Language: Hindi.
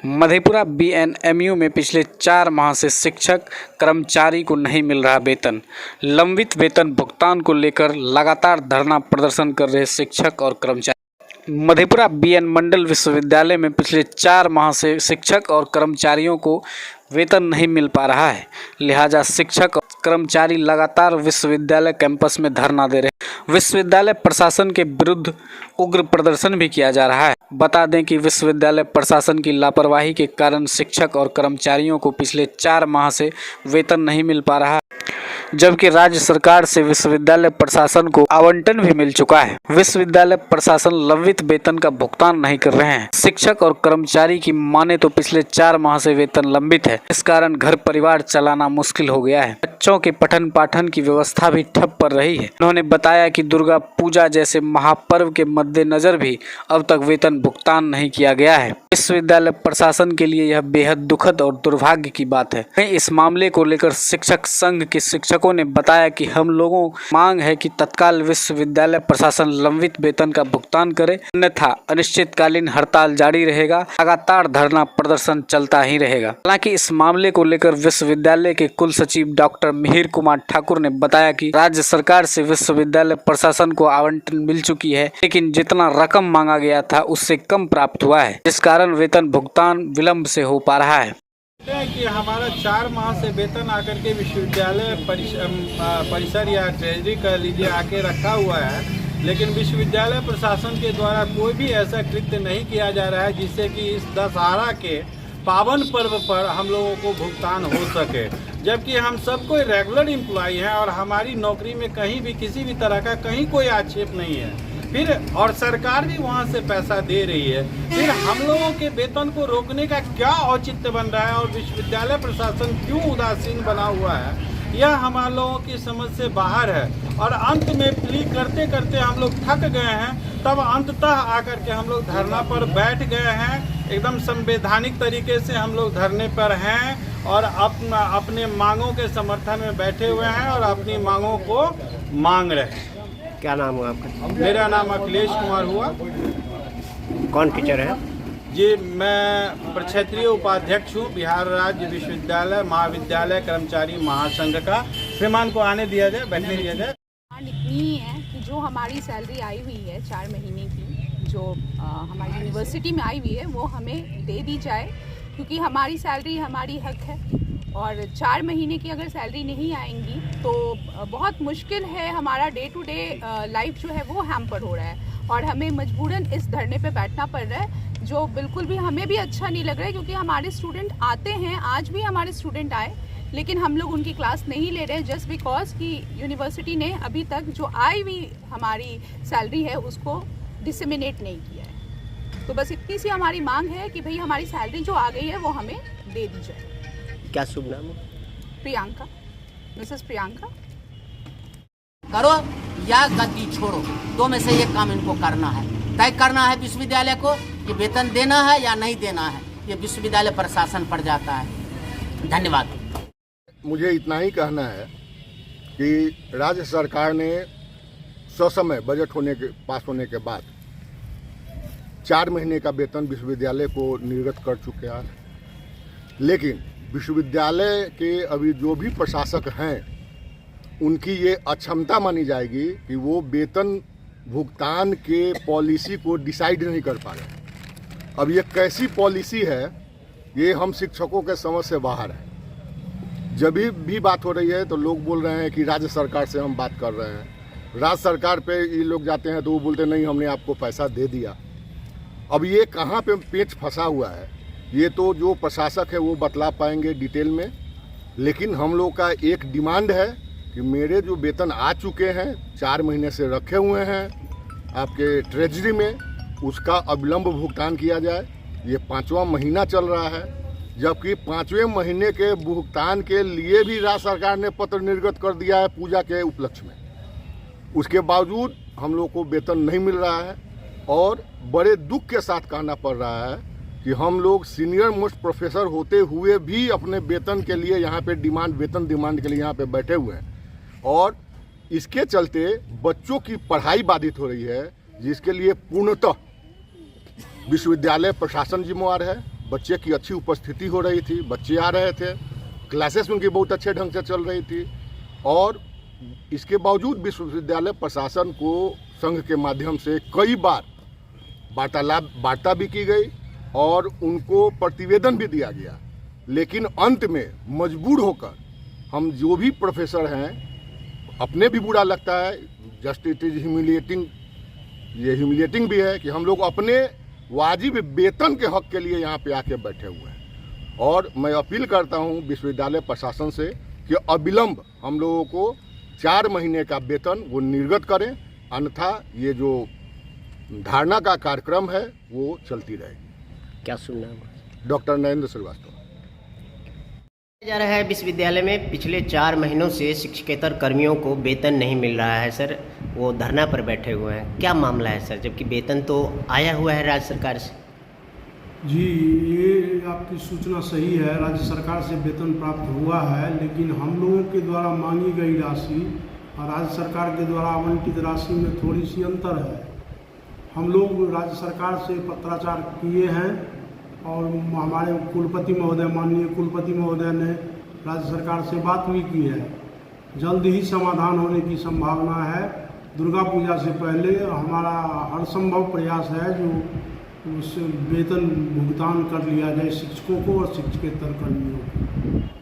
मधेपुरा बीएनएमयू में पिछले 4 माह से शिक्षक कर्मचारी को नहीं मिल रहा वेतन। लंबित वेतन भुगतान को लेकर लगातार धरना प्रदर्शन कर रहे शिक्षक और कर्मचारी। मधेपुरा बीएन मंडल विश्वविद्यालय में पिछले 4 माह से शिक्षक और कर्मचारियों को वेतन नहीं मिल पा रहा है, लिहाजा शिक्षक और कर्मचारी लगातार विश्वविद्यालय कैंपस में धरना दे रहे हैं। विश्वविद्यालय प्रशासन के विरुद्ध उग्र प्रदर्शन भी किया जा रहा है। बता दें कि विश्वविद्यालय प्रशासन की लापरवाही के कारण शिक्षक और कर्मचारियों को पिछले 4 माह से वेतन नहीं मिल पा रहा है, जबकि राज्य सरकार से विश्वविद्यालय प्रशासन को आवंटन भी मिल चुका है। विश्वविद्यालय प्रशासन लंबित वेतन का भुगतान नहीं कर रहे हैं। शिक्षक और कर्मचारी की माने तो पिछले 4 माह से वेतन लंबित है। इस कारण घर परिवार चलाना मुश्किल हो गया है। बच्चों के पठन पाठन की व्यवस्था भी ठप पड़ रही है। उन्होंने बताया कि दुर्गा पूजा जैसे महापर्व के मद्देनजर भी अब तक वेतन भुगतान नहीं किया गया है। विश्वविद्यालय प्रशासन के लिए यह बेहद दुखद और दुर्भाग्य की बात है। इस मामले को लेकर शिक्षक संघ के शिक्षकों ने बताया कि हम लोगों मांग है कि तत्काल विश्वविद्यालय प्रशासन लंबित वेतन का भुगतान करे, अन्यथा अनिश्चितकालीन हड़ताल जारी रहेगा। लगातार धरना प्रदर्शन चलता ही रहेगा। हालांकि इस मामले को लेकर विश्वविद्यालय के कुल सचिव डॉक्टर मिहिर कुमार ठाकुर ने बताया कि राज्य सरकार से विश्वविद्यालय प्रशासन को आवंटन मिल चुकी है, लेकिन जितना रकम मांगा गया था उससे कम प्राप्त हुआ है, जिस कारण वेतन भुगतान विलम्ब से हो पा रहा है। कि हमारा 4 माह से वेतन आकर के विश्वविद्यालय परिसर या ट्रेजरी कह लीजिए आके रखा हुआ है, लेकिन विश्वविद्यालय प्रशासन के द्वारा कोई भी ऐसा कृत्य नहीं किया जा रहा है जिससे कि इस दशहरा के पावन पर्व पर हम लोगों को भुगतान हो सके, जबकि हम सब कोई रेगुलर एम्प्लॉय हैं और हमारी नौकरी में कहीं भी किसी भी तरह का कहीं कोई आक्षेप नहीं है। फिर और सरकार भी वहाँ से पैसा दे रही है, फिर हम लोगों के वेतन को रोकने का क्या औचित्य बन रहा है और विश्वविद्यालय प्रशासन क्यों उदासीन बना हुआ है, यह हम लोगों की समझ से बाहर है। और अंत में प्ली करते करते हम लोग थक गए हैं, तब अंततः आकर के हम लोग धरना पर बैठ गए हैं। एकदम संवैधानिक तरीके से हम लोग धरने पर हैं और अपने मांगों के समर्थन में बैठे हुए हैं और अपनी मांगों को मांग रहे हैं। क्या नाम हुआ आपका? मेरा नाम अखिलेश कुमार हुआ। कौन टीचर है जी? मैं क्षेत्रीय उपाध्यक्ष हूँ बिहार राज्य विश्वविद्यालय महाविद्यालय कर्मचारी महासंघ का। श्रीमान को आने दिया जाए, बैठने दिया जाए। इतनी है कि जो हमारी सैलरी आई हुई है 4 महीने की, जो हमारी यूनिवर्सिटी में आई हुई है, वो हमें दे दी जाए, क्योंकि हमारी सैलरी हमारी हक है। और 4 महीने की अगर सैलरी नहीं आएंगी तो बहुत मुश्किल है, हमारा डे टू डे लाइफ जो है वो हैम्पर हो रहा है और हमें मजबूरन इस धरने पे बैठना पड़ रहा है, जो बिल्कुल भी हमें भी अच्छा नहीं लग रहा है। क्योंकि हमारे स्टूडेंट आते हैं, आज भी हमारे स्टूडेंट आए, लेकिन हम लोग उनकी क्लास नहीं ले रहे जस्ट बिकॉज कि यूनिवर्सिटी ने अभी तक जो आई हुई हमारी सैलरी है उसको डिसमिनेट नहीं किया है। तो बस इतनी सी हमारी मांग है कि भाई हमारी सैलरी जो आ गई है वो हमें दे दी जाए। क्या शुभ नाम है? प्रियंका, मिसेस प्रियंका। करो या गद्दी छोड़ो, 2 में से एक काम इनको करना है, तय करना है विश्वविद्यालय को कि वेतन देना है या नहीं देना है। ये विश्वविद्यालय प्रशासन पर जाता है। धन्यवाद। मुझे इतना ही कहना है कि राज्य सरकार ने ससमय बजट पास होने के बाद 4 महीने का वेतन विश्वविद्यालय को निर्गत कर चुके हैं, लेकिन विश्वविद्यालय के अभी जो भी प्रशासक हैं उनकी ये अक्षमता मानी जाएगी कि वो वेतन भुगतान के पॉलिसी को डिसाइड नहीं कर पा रहे। अब ये कैसी पॉलिसी है ये हम शिक्षकों के समझ से बाहर है। जब भी बात हो रही है तो लोग बोल रहे हैं कि राज्य सरकार से हम बात कर रहे हैं, राज्य सरकार पे ये लोग जाते हैं तो वो बोलते नहीं हमने आपको पैसा दे दिया। अब ये कहाँ पे पेच फंसा हुआ है ये तो जो प्रशासक है वो बतला पाएंगे डिटेल में, लेकिन हम लोग का एक डिमांड है कि मेरे जो वेतन आ चुके हैं 4 महीने से रखे हुए हैं आपके ट्रेजरी में, उसका अविलंब भुगतान किया जाए। ये 5वां महीना चल रहा है, जबकि 5वें महीने के भुगतान के लिए भी राज्य सरकार ने पत्र निर्गत कर दिया है पूजा के उपलक्ष्य में। उसके बावजूद हम लोग को वेतन नहीं मिल रहा है और बड़े दुख के साथ कहना पड़ रहा है कि हम लोग सीनियर मोस्ट प्रोफेसर होते हुए भी अपने वेतन के लिए यहाँ पे वेतन डिमांड के लिए यहाँ पे बैठे हुए हैं और इसके चलते बच्चों की पढ़ाई बाधित हो रही है, जिसके लिए पूर्णतः विश्वविद्यालय प्रशासन जिम्मेवार है, बच्चे की अच्छी उपस्थिति हो रही थी, बच्चे आ रहे थे, क्लासेस उनकी बहुत अच्छे ढंग से चल रही थी और इसके बावजूद विश्वविद्यालय प्रशासन को संघ के माध्यम से कई बार वार्ता भी की गई और उनको प्रतिवेदन भी दिया गया, लेकिन अंत में मजबूर होकर हम जो भी प्रोफेसर हैं, अपने भी बुरा लगता है, जस्ट इट इज़ ह्यूमिलिएटिंग, ये ह्यूमिलिएटिंग भी है कि हम लोग अपने वाजिब वेतन के हक के लिए यहाँ पे आके बैठे हुए हैं। और मैं अपील करता हूँ विश्वविद्यालय प्रशासन से कि अविलंब हम लोगों को 4 महीने का वेतन वो निर्गत करें, अन्यथा ये जो धारणा का कार्यक्रम है वो चलती रहेगी। क्या शुभ नाम है? डॉक्टर नरेंद्र श्रीवास्तव। जा रहा है विश्वविद्यालय में पिछले 4 महीनों से शिक्षकेतर कर्मियों को वेतन नहीं मिल रहा है सर, वो धरना पर बैठे हुए हैं, क्या मामला है सर, जबकि वेतन तो आया हुआ है राज्य सरकार से? जी, ये आपकी सूचना सही है, राज्य सरकार से वेतन प्राप्त हुआ है, लेकिन हम लोगों के द्वारा मांगी गई राशि और राज्य सरकार के द्वारा आवंटित राशि में थोड़ी सी अंतर है। हम लोग राज्य सरकार से पत्राचार किए हैं और हमारे कुलपति महोदय, माननीय कुलपति महोदय ने राज्य सरकार से बात भी की है। जल्द ही समाधान होने की संभावना है। दुर्गा पूजा से पहले हमारा हर संभव प्रयास है जो उस वेतन भुगतान कर लिया जाए शिक्षकों को और शिक्षकेतर कर्मियों को।